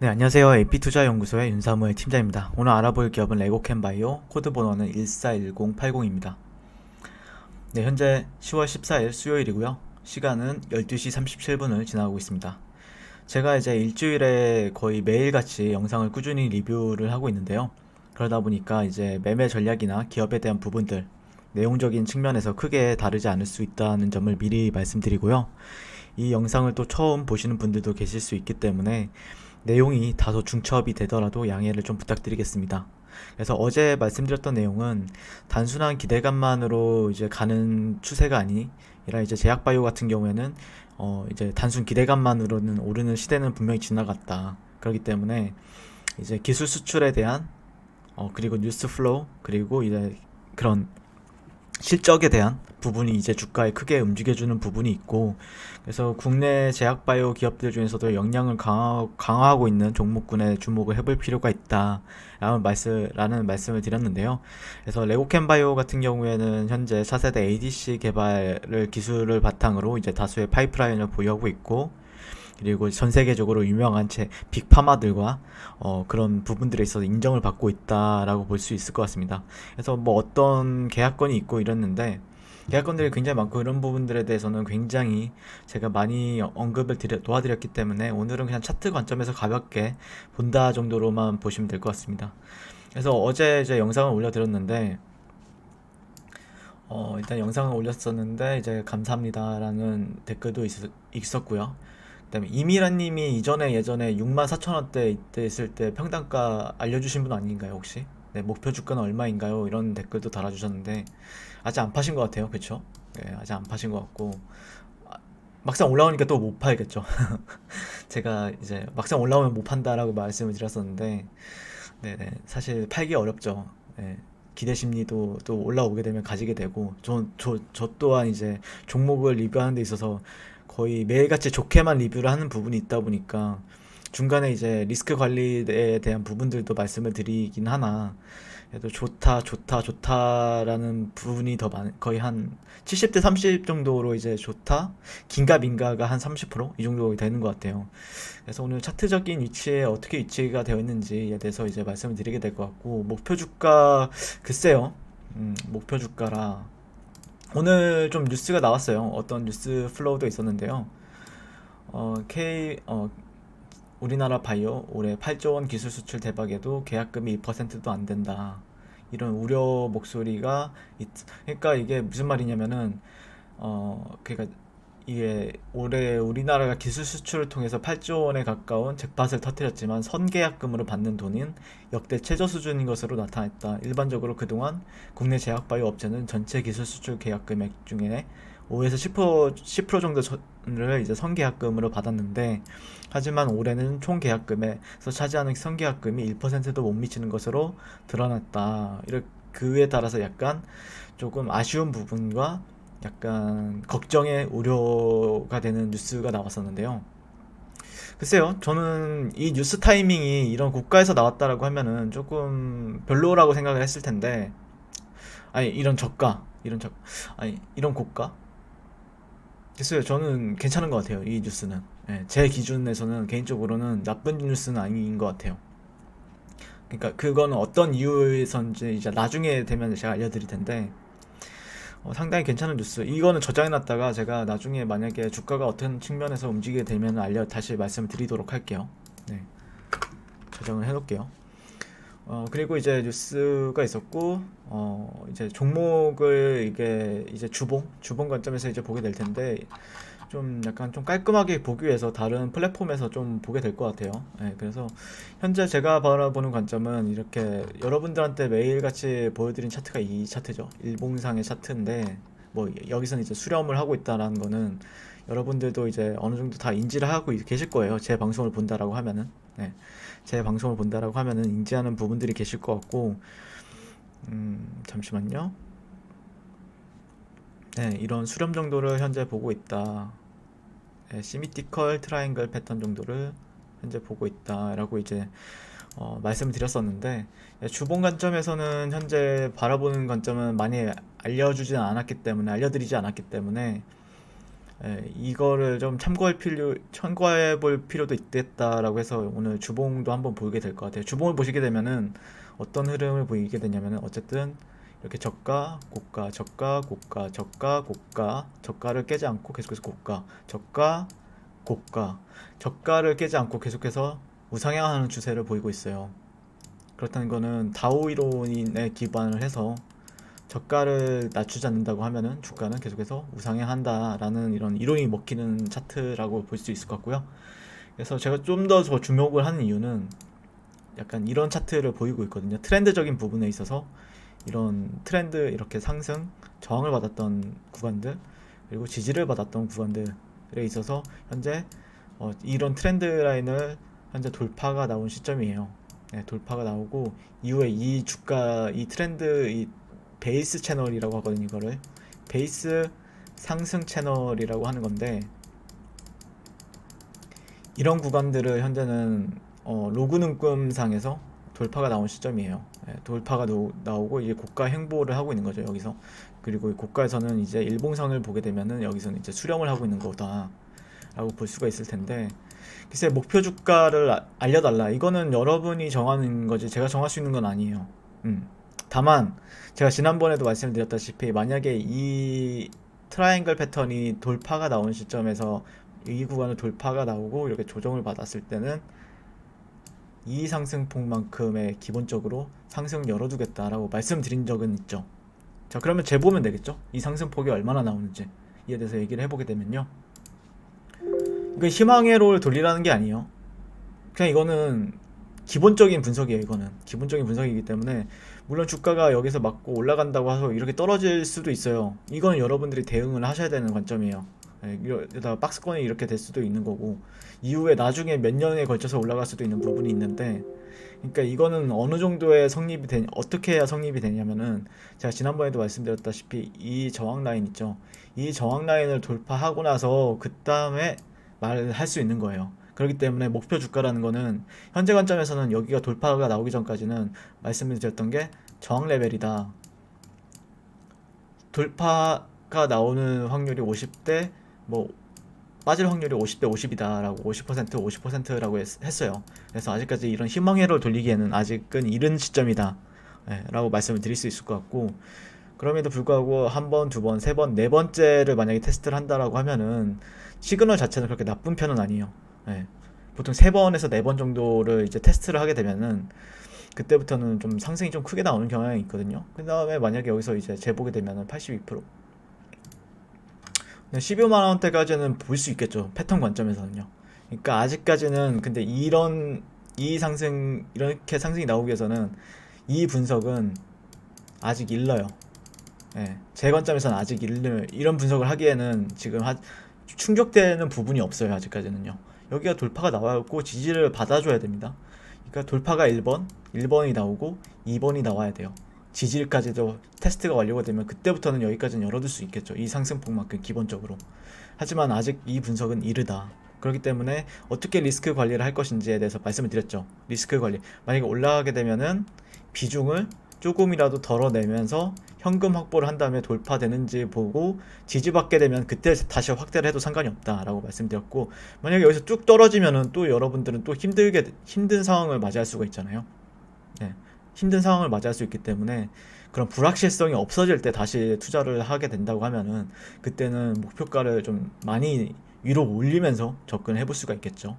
네, 안녕하세요. AP투자연구소의 윤사무의 팀장입니다. 오늘 알아볼 기업은 레고캔바이오, 코드 번호는 141080입니다. 네, 현재 10월 14일 수요일이고요. 시간은 12시 37분을 지나고 있습니다. 제가 이제 일주일에 거의 매일같이 영상을 꾸준히 리뷰를 하고 있는데요. 그러다 보니까 이제 매매 전략이나 기업에 대한 부분들, 내용적인 측면에서 크게 다르지 않을 수 있다는 점을 미리 말씀드리고요. 이 영상을 또 처음 보시는 분들도 계실 수 있기 때문에 내용이 다소 중첩이 되더라도 양해를 좀 부탁드리겠습니다. 그래서 어제 말씀드렸던 내용은 단순한 기대감만으로 이제 가는 추세가 아니라 이제 제약바이오 같은 경우에는 이제 단순 기대감만으로는 오르는 시대는 분명히 지나갔다. 그렇기 때문에 이제 기술 수출에 대한 그리고 뉴스 플로우 그리고 이제 그런 실적에 대한 부분이 이제 주가에 크게 움직여주는 부분이 있고, 그래서 국내 제약바이오 기업들 중에서도 역량을 강화하고 있는 종목군에 주목을 해볼 필요가 있다 라는 말씀을 드렸는데요. 그래서 레고캔바이오 같은 경우에는 현재 차세대 ADC 개발을 기술을 바탕으로 이제 다수의 파이프라인을 보유하고 있고, 그리고 전 세계적으로 유명한 빅파마들과 그런 부분들에 있어서 인정을 받고 있다라고 볼 수 있을 것 같습니다. 그래서 뭐 어떤 계약건이 있고 이랬는데 계약건들이 굉장히 많고 이런 부분들에 대해서는 굉장히 제가 많이 언급을 도와드렸기 때문에 오늘은 그냥 차트 관점에서 가볍게 본다 정도로만 보시면 될 것 같습니다. 그래서 어제 이제 영상을 올려드렸는데 일단 영상을 올렸었는데 이제 감사합니다라는 댓글도 있었고요. 그다음에 이미라님이 예전에 64,000원대 이때 있을 때 평단가 알려주신 분 아닌가요 혹시? 네, 목표 주가는 얼마인가요? 이런 댓글도 달아주셨는데 아직 안 파신 것 같아요, 그쵸? 네, 아직 안 파신 것 같고 막상 올라오니까 또 못 팔겠죠. 제가 이제 막상 올라오면 못 판다라고 말씀을 드렸었는데 네네 사실 팔기 어렵죠. 네, 기대 심리도 또 올라오게 되면 가지게 되고 저 또한 이제 종목을 리뷰하는 데 있어서 거의 매일같이 좋게만 리뷰를 하는 부분이 있다 보니까 중간에 이제 리스크 관리에 대한 부분들도 말씀을 드리긴 하나 그래도 좋다라는 부분이 더 거의 한 70대 30 정도로 이제 좋다 긴가 민가가 한 30%이 정도 되는 것 같아요. 그래서 오늘 차트적인 위치에 어떻게 위치가 되어 있는지에 대해서 이제 말씀을 드리게 될 것 같고 목표 주가 글쎄요. 목표 주가라 오늘 좀 뉴스가 나왔어요. 어떤 뉴스 플로우도 있었는데요. 우리나라 바이오 올해 8조 원 기술 수출 대박에도 계약금이 2%도 안 된다. 이런 우려 목소리가 그러니까 이게 무슨 말이냐면은 그러니까 이게 올해 우리나라가 기술 수출을 통해서 8조 원에 가까운 잭팟을 터뜨렸지만 선계약금으로 받는 돈은 역대 최저 수준인 것으로 나타났다. 일반적으로 그동안 국내 제약바이오 업체는 전체 기술 수출 계약 금액 중에 5에서 10% 정도를 이제 선계약금으로 받았는데 하지만 올해는 총 계약금에서 차지하는 선계약금이 1%도 못 미치는 것으로 드러났다. 그에 따라서 약간 조금 아쉬운 부분과 약간 걱정의 우려가 되는 뉴스가 나왔었는데요. 글쎄요, 저는 이 뉴스 타이밍이 이런 고가에서 나왔다라고 하면은 조금 별로라고 생각을 했을 텐데, 아니, 이런 고가? 글쎄요, 저는 괜찮은 것 같아요, 이 뉴스는. 예, 제 기준에서는 개인적으로는 나쁜 뉴스는 아닌 것 같아요. 그러니까 그거는 어떤 이유에서인지 이제 나중에 되면 제가 알려드릴 텐데, 상당히 괜찮은 뉴스. 이거는 저장해놨다가 제가 나중에 만약에 주가가 어떤 측면에서 움직이게 되면 다시 말씀을 드리도록 할게요. 네, 저장을 해놓을게요. 그리고 이제 뉴스가 있었고, 이제 종목을 이게 이제 주봉 관점에서 이제 보게 될 텐데, 좀 약간 좀 깔끔하게 보기 위해서 다른 플랫폼에서 좀 보게 될 것 같아요. 네, 그래서 현재 제가 바라보는 관점은 이렇게 여러분들한테 매일같이 보여드린 차트가 이 차트죠. 일봉상의 차트인데 뭐 여기서는 이제 수렴을 하고 있다라는 거는 여러분들도 이제 어느 정도 다 인지를 하고 계실 거예요. 제 방송을 본다라고 하면은. 네, 제 방송을 본다라고 하면은 인지하는 부분들이 계실 것 같고, 잠시만요. 네, 이런 수렴 정도를 현재 보고 있다. 네, 시미티컬 트라이앵글 패턴 정도를 현재 보고 있다라고 이제 말씀을 드렸었는데, 주봉 관점에서는 현재 바라보는 관점은 많이 알려드리지 않았기 때문에 이거를 좀 참고해 볼 필요도 있겠다라고 해서 오늘 주봉도 한번 보게 될 것 같아요. 주봉을 보시게 되면은 어떤 흐름을 보이게 되냐면은 어쨌든 이렇게 저가, 고가, 저가, 고가, 저가, 고가, 저가를 깨지 않고 계속해서 고가, 저가, 고가, 저가를 깨지 않고 계속해서 우상향하는 추세를 보이고 있어요. 그렇다는 거는 다우 이론에 기반을 해서 저가를 낮추지 않는다고 하면은 주가는 계속해서 우상향한다라는 이런 이론이 먹히는 차트라고 볼 수 있을 것 같고요. 그래서 제가 좀 더 주목을 하는 이유는 약간 이런 차트를 보이고 있거든요. 트렌드적인 부분에 있어서 이런 트렌드 이렇게 상승, 저항을 받았던 구간들, 그리고 지지를 받았던 구간들에 있어서 현재 이런 트렌드 라인을 현재 돌파가 나온 시점이에요. 네, 돌파가 나오고 이후에 이 주가, 이 트렌드, 이 베이스 채널이라고 하거든요. 이거를 베이스 상승 채널이라고 하는 건데, 이런 구간들을 현재는 로그 눈금상에서 돌파가 나온 시점이에요. 돌파가 나오고 이제 고가 행보를 하고 있는 거죠, 여기서. 그리고 고가에서는 이제 일봉선을 보게 되면은 여기서는 이제 수렴을 하고 있는 거다 라고 볼 수가 있을 텐데, 글쎄 목표 주가를 알려달라, 이거는 여러분이 정하는 거지 제가 정할 수 있는 건 아니에요. 다만 제가 지난번에도 말씀드렸다시피 만약에 이 트라이앵글 패턴이 돌파가 나온 시점에서 이 구간을 돌파가 나오고 이렇게 조정을 받았을 때는 이 상승폭만큼의 기본적으로 상승 열어두겠다라고 말씀드린 적은 있죠. 자, 그러면 재보면 되겠죠? 이 상승폭이 얼마나 나오는지 이에 대해서 얘기를 해보게 되면요, 이건 희망회로를 돌리라는 게 아니에요. 그냥 이거는 기본적인 분석이에요. 이거는 기본적인 분석이기 때문에, 물론 주가가 여기서 맞고 올라간다고 해서 이렇게 떨어질 수도 있어요. 이건 여러분들이 대응을 하셔야 되는 관점이에요. 이러다가 박스권이 이렇게 될 수도 있는 거고, 이후에 나중에 몇 년에 걸쳐서 올라갈 수도 있는 부분이 있는데, 그러니까 이거는 어느 정도의 어떻게 해야 성립이 되냐면은, 제가 지난번에도 말씀드렸다시피 이 저항 라인 있죠. 이 저항 라인을 돌파하고 나서 그 다음에 말을 할 수 있는 거예요. 그렇기 때문에 목표 주가라는 거는 현재 관점에서는 여기가 돌파가 나오기 전까지는 말씀을 드렸던 게 저항 레벨이다. 돌파가 나오는 확률이 50대, 뭐 빠질 확률이 50대 50이다 라고, 50% 50%라고 했어요. 그래서 아직까지 이런 희망회로를 돌리기에는 아직은 이른 시점이다 라고 말씀을 드릴 수 있을 것 같고, 그럼에도 불구하고 한 번, 두 번, 세 번, 네 번째를 만약에 테스트를 한다라고 하면은 시그널 자체는 그렇게 나쁜 편은 아니에요. 보통 세 번에서 네 번 정도를 이제 테스트를 하게 되면은 그때부터는 좀 상승이 좀 크게 나오는 경향이 있거든요. 그 다음에 만약에 여기서 이제 재보게 되면은 82%, 15만 원대까지는 볼 수 있겠죠, 패턴 관점에서는요. 그러니까 아직까지는, 근데 이렇게 상승이 나오기 위해서는 이 분석은 아직 일러요. 제 관점에서는 아직 이런 분석을 하기에는 지금 충족되는 부분이 없어요, 아직까지는요. 여기가 돌파가 나왔고 지지를 받아줘야 됩니다. 그러니까 돌파가 1번이 나오고 2번이 나와야 돼요. 지지까지도 테스트가 완료가 되면 그때부터는 여기까지는 열어둘 수 있겠죠, 이 상승폭만큼 기본적으로. 하지만 아직 이 분석은 이르다. 그렇기 때문에 어떻게 리스크 관리를 할 것인지에 대해서 말씀을 드렸죠. 리스크 관리, 만약에 올라가게 되면은 비중을 조금이라도 덜어내면서 현금 확보를 한 다음에 돌파되는지 보고, 지지받게 되면 그때 다시 확대를 해도 상관이 없다라고 말씀드렸고, 만약에 여기서 쭉 떨어지면은 또 여러분들은 또 힘든 상황을 맞이할 수가 있잖아요. 힘든 상황을 맞이할 수 있기 때문에, 그런 불확실성이 없어질 때 다시 투자를 하게 된다고 하면은 그때는 목표가를 좀 많이 위로 올리면서 접근해 볼 수가 있겠죠.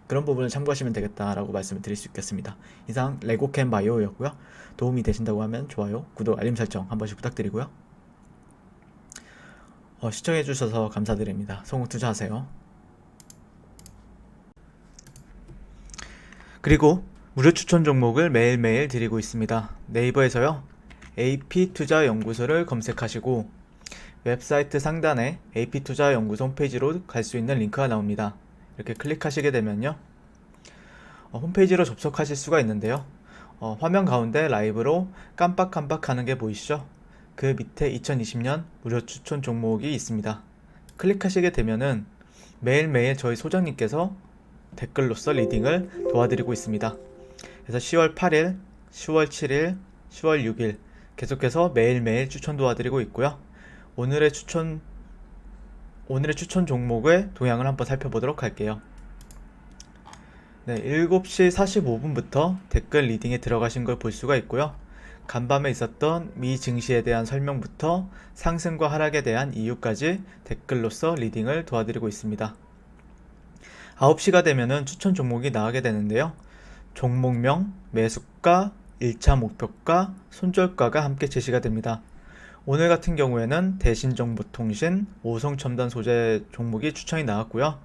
그런 부분을 참고하시면 되겠다라고 말씀을 드릴 수 있겠습니다. 이상 레고캠 바이오였고요. 도움이 되신다고 하면 좋아요, 구독, 알림 설정 한 번씩 부탁드리고요. 시청해 주셔서 감사드립니다. 성공 투자하세요. 그리고 무료 추천 종목을 매일매일 드리고 있습니다. 네이버에서요, AP투자연구소를 검색하시고 웹사이트 상단에 AP투자연구소 홈페이지로 갈 수 있는 링크가 나옵니다. 이렇게 클릭하시게 되면요, 홈페이지로 접속하실 수가 있는데요, 화면 가운데 라이브로 깜빡깜빡 하는 게 보이시죠? 그 밑에 2020년 무료 추천 종목이 있습니다. 클릭하시게 되면은 매일매일 저희 소장님께서 댓글로서 리딩을 도와드리고 있습니다. 그래서 10월 8일, 10월 7일, 10월 6일 계속해서 매일매일 추천 도와드리고 있고요. 오늘의 추천 오늘의 추천 종목의 동향을 한번 살펴보도록 할게요. 네, 7시 45분부터 댓글 리딩에 들어가신 걸 볼 수가 있고요. 간밤에 있었던 미 증시에 대한 설명부터 상승과 하락에 대한 이유까지 댓글로서 리딩을 도와드리고 있습니다. 9시가 되면은 추천 종목이 나가게 되는데요. 종목명, 매수가, 1차 목표가, 손절가가 함께 제시가 됩니다. 오늘 같은 경우에는 대신정보통신, 오송첨단 소재 종목이 추천이 나왔고요.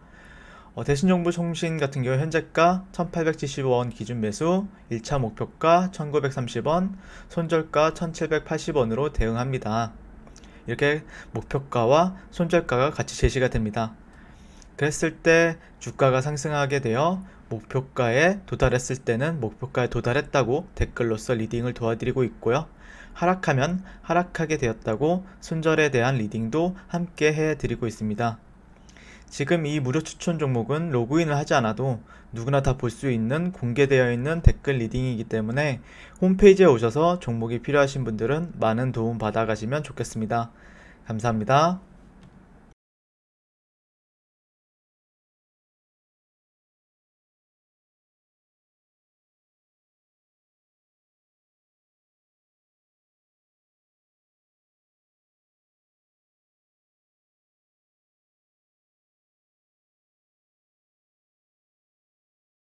대신정보통신 같은 경우 현재가 1870원 기준 매수, 1차 목표가 1930원, 손절가 1780원으로 대응합니다. 이렇게 목표가와 손절가가 같이 제시가 됩니다. 그랬을 때 주가가 상승하게 되어 목표가에 도달했을 때는 목표가에 도달했다고 댓글로서 리딩을 도와드리고 있고요. 하락하면 하락하게 되었다고 손절에 대한 리딩도 함께 해드리고 있습니다. 지금 이 무료 추천 종목은 로그인을 하지 않아도 누구나 다 볼 수 있는 공개되어 있는 댓글 리딩이기 때문에 홈페이지에 오셔서 종목이 필요하신 분들은 많은 도움 받아가시면 좋겠습니다. 감사합니다.